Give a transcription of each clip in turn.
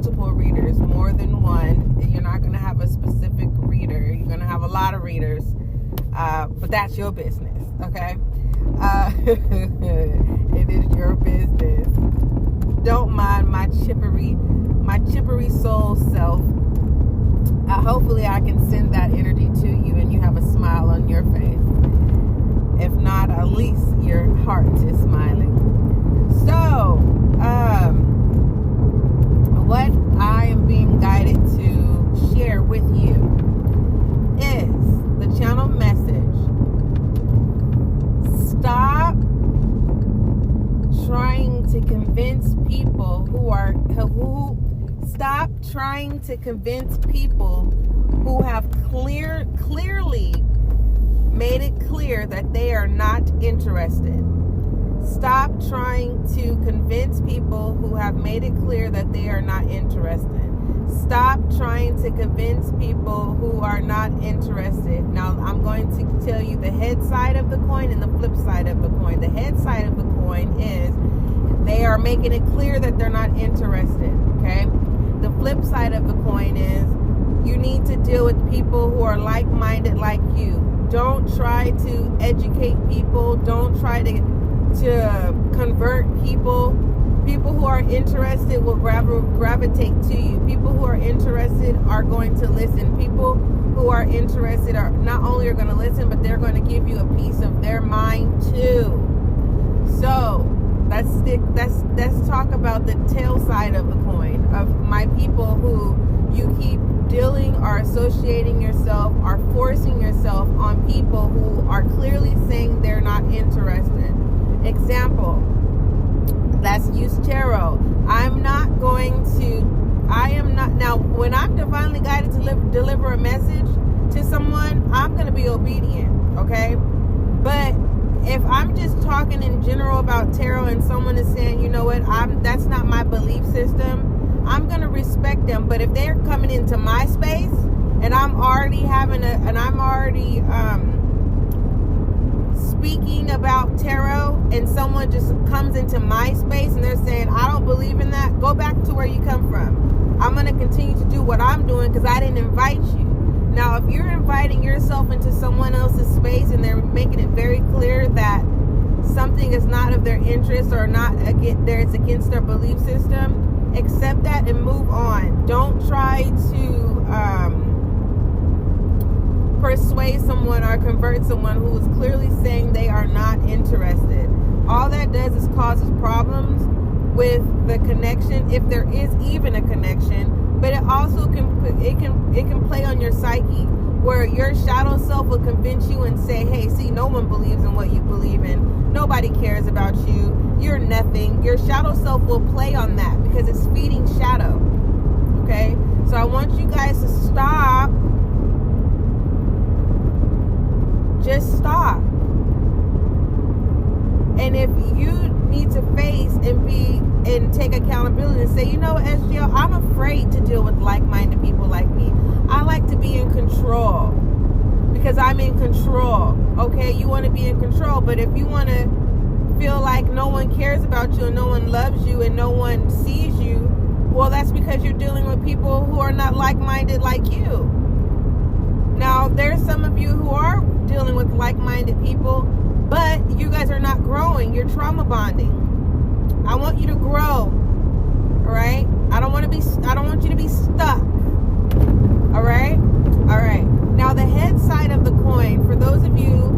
multiple readers, more than one. You're not going to have a specific reader. You're going to have a lot of readers, but that's your business, okay? It is your business. Don't mind my chippery soul self. Hopefully I can send that energy to you and you have a smile on your face. If not, at least your heart is smiling. So, what I am being guided to share with you is the channel message. Stop trying to convince people who have clearly made it clear that they are not interested. Stop trying to convince people who have made it clear that they are not interested. Stop trying to convince people who are not interested. Now, I'm going to tell you the head side of the coin and the flip side of the coin. The head side of the coin is they are making it clear that they're not interested, okay? The flip side of the coin is you need to deal with people who are like-minded like you. Don't try to educate people. Don't try to convert people. People who are interested will gravitate to you. People who are interested are going to listen. People who are interested are not only are going to listen, but they're going to give you a piece of their mind too. So let's talk about the tail side of the coin of my people who you keep dealing or associating yourself or forcing yourself on people who are clearly saying they're not interested. Example, let's use tarot. Now when I'm divinely guided to deliver a message to someone, I'm going to be obedient, okay? But if I'm just talking in general about tarot and someone is saying, you know what, that's not my belief system, I'm going to respect them. But if they're coming into my space and I'm already speaking about tarot and someone just comes into my space and they're saying, I don't believe in that, go back to where you come from. I'm going to continue to do what I'm doing because I didn't invite you. Now, if you're inviting yourself into someone else's space and they're making it very clear that something is not of their interest or it's against their belief system, accept that and move on. Don't try to persuade someone or convert someone who is clearly saying they are not interested. All that does is causes problems with the connection, if there is even a connection. But it also can play on your psyche, where your shadow self will convince you and say, hey, see, no one believes in what you believe in. Nobody cares about you. You're nothing. Your shadow self will play on that because it's feeding shadow. Okay? So I want you guys to stop. Just stop. And if you need to face and take accountability and say, you know, SGL, I'm afraid to deal with like-minded people like me. I like to be in control because I'm in control. Okay, you want to be in control, but if you want to feel like no one cares about you and no one loves you and no one sees you, well, that's because you're dealing with people who are not like-minded like you. Now, there's some of you who are dealing with like-minded people, but you guys are not growing. You're trauma bonding. I want you to grow. All right? I don't want you to be stuck. All right? All right. Now, the head side of the coin, for those of you,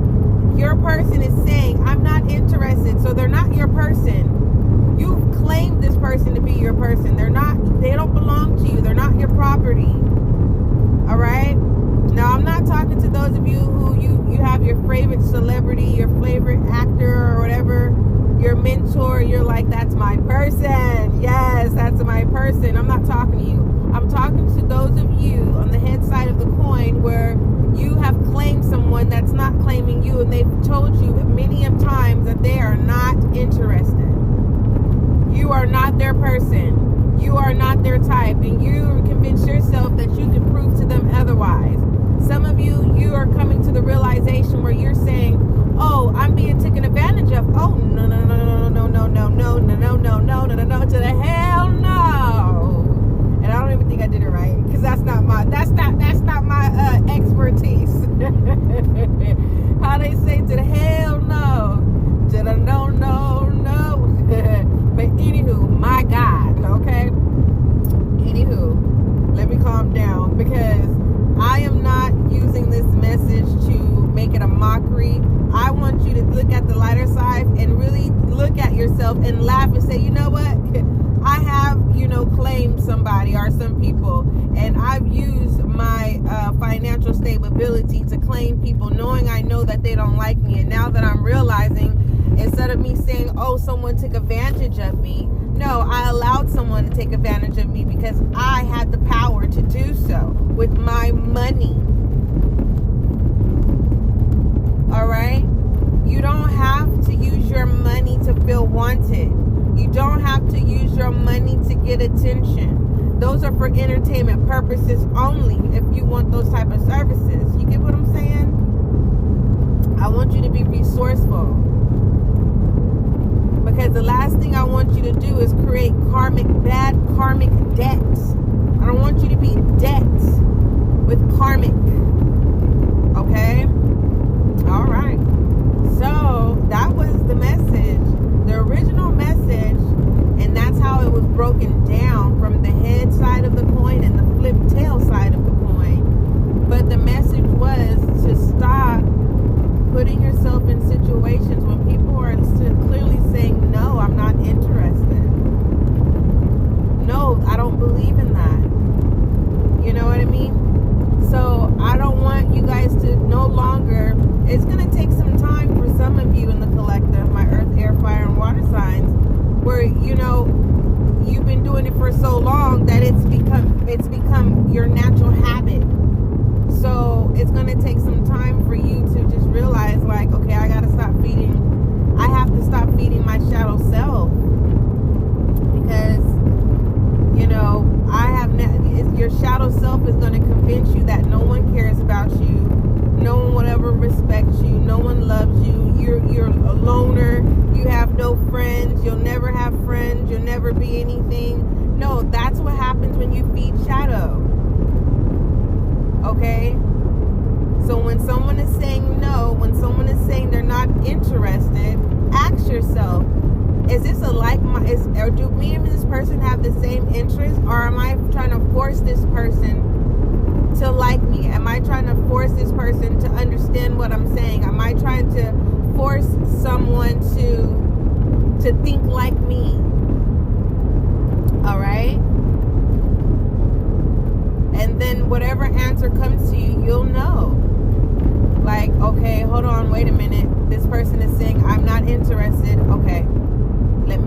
your person is saying, I'm not interested, so they're not your person. You've claimed this person to be your person. They don't belong to you. They're not your property. All right? Now, I'm not talking to those of you who you have your favorite celebrity, your favorite actor or whatever, your mentor, you're like, that's my person. Yes, that's my person. I'm not talking to you. I'm talking to those of you on the head side of the coin where you have claimed someone that's not claiming you, and they've told you many of times that they are not interested. You are not their person. You are not their type, and you convince yourself that you can prove to them otherwise. Some of you are coming to the realization where you're saying, oh, I'm being taken advantage of. Oh, no, to the hell no. they say to the hell no, to the no. But anywho, my God, okay? Anywho, let me calm down, because I am not using this message to make it a mockery. I want you to look at the lighter side and really look at yourself and laugh and say, you know what? I have, claimed somebody or some people, and I've used my financial stability to claim people, knowing I know that they don't like me. And now that I'm realizing, instead of me saying, oh, someone took advantage of me, no, I allowed someone to take advantage of me because I had the power to do so with my money. All right? You don't have to use your money to feel wanted. You don't have to use your money to get attention. Those are for entertainment purposes only if you want those type of services. You get what I'm saying? I want you to be resourceful. Because the last thing I want you to do is create bad karmic debts. I don't want you to be debts with karmic. Okay? All right. So that was the message, the original message, and that's how it was broken down from the head side of the coin and the flip tail side of the coin. But the message was to stop putting yourself in situations when people are clearly saying, no, I'm not interested. No, I don't believe in that. You know what I mean? So I don't want you guys to no longer, it's going to take some time for some of you in the collective, my earth, air, fire, and water signs, where, you've been doing it for so long that it's become your natural habit. So it's going to take some time for you to just realize, like, okay, I have to stop feeding my shadow self, because, your shadow self is going to convince you that no one cares about you, no one will ever respect you, no one loves you, you're a loner, you have no friends, you'll never have friends, you'll never be anything. No, that's what happens when you feed shadow. Okay? So when someone is saying no, when someone is saying they're not interested, ask yourself, is this or do me and this person have the same interest, or am I trying to force this person to like me? Am I trying to force this person to understand what I'm saying? Am I trying to force someone to think like me? All right? And then whatever answer comes to you, you'll know. Like, okay, hold on, wait a minute. This person is saying I'm not interested. Okay. Let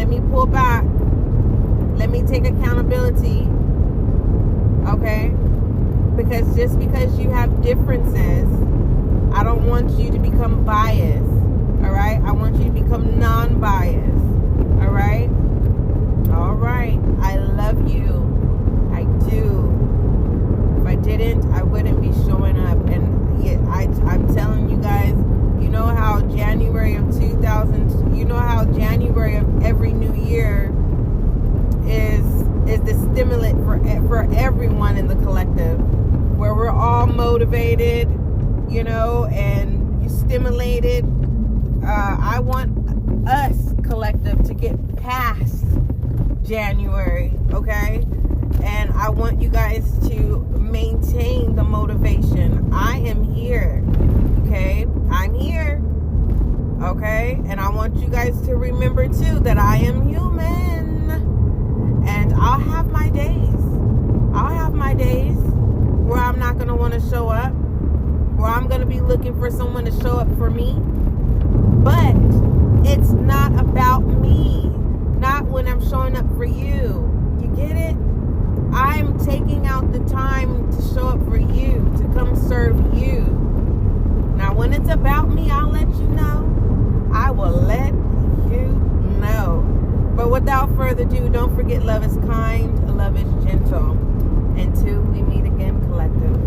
me pull back. Let me take accountability. Okay? Because just because you have differences, I don't want you to become biased. Alright? I want you to become non-biased. Alright? Alright. I love you. I do. If I didn't, I wouldn't be showing up. And yet, I'm telling you guys, you know how January of every new year is the stimulant for everyone in the collective, where we're all motivated, and stimulated. I want us collective to get past January, okay? And I want you guys to maintain the motivation. I am here, okay? I'm here, okay? And I want you guys to remember, too, that I am human. And I'll have my days. Where I'm not going to want to show up. Where I'm going to be looking for someone to show up for me. But it's not about me. Not when I'm showing up for you. You get it? I'm taking out the time to show up for you, to come serve you. Now, when it's about me, I'll let you know. I will let you know. But without further ado, don't forget, love is kind, love is gentle. Until we meet again, collective.